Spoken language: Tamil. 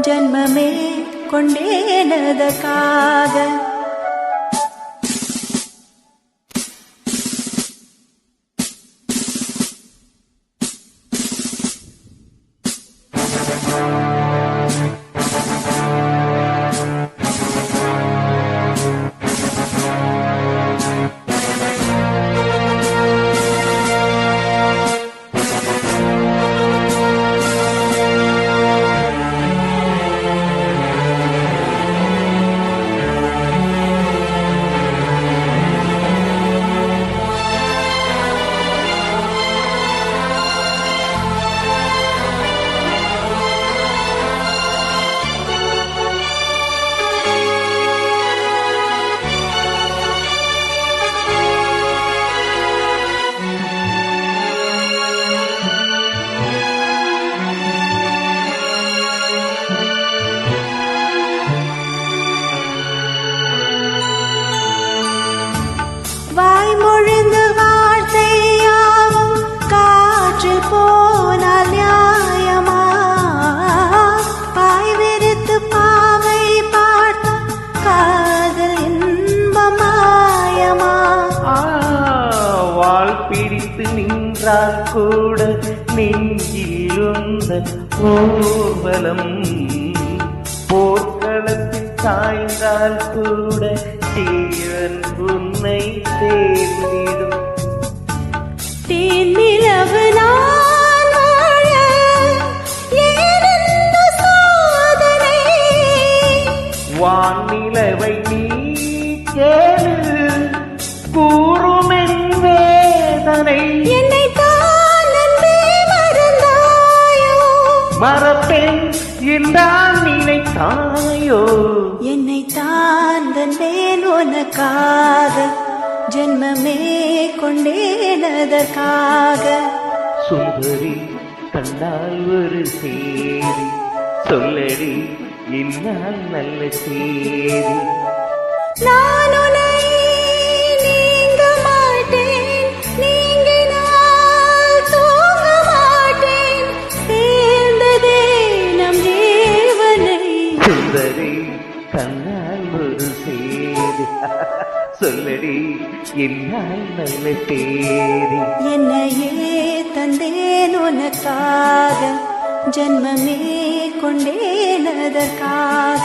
ஜன்மமே கொண்டேனதற்காக. வாய்மொழிந்து வார்த்தையாவும் காற்றில் போனால் நியாயமா? பாய் விரித்து பாவை பார்த்த காதல் இன்பமாயமா? வாழ் பிடித்து நின்றால் கூட நெஞ்சில் உந்தன் ஊர்வலம், போர்க்களத்தில் சாய்ந்தால் கூட தீரன் உன்னை தேடிடும். தேனிலவு நான் வாழ ஏனெந்த சோதனை? வானிலவை நீ கேளு கூறுமென் வேதனை. என்னை தான் நன்பே மறந்தாயோ? மறப்பேன் என்றால் நினைத்தாயோ? என்னை தான் தந்தேன் உனக்காக, ஜென்மமே கொண்டேனதற்காக. சுந்தரி கண்டால் ஒரு சேரி சொல்லடி, இன்னால் நல்ல சேரி. நான் உன்னை நீங்க மாட்டேன், நீங்கினால் தூங்க மாட்டேன், சேர்ந்ததே நம் தேவனை. சுந்தரி கண்ணால் ஒரு சேரி சொல்லடி, என்னால் நல்ல தேரி. என்னையே தந்தேன் உனக்காக, ஜென்மமே கொண்டேனதற்காக.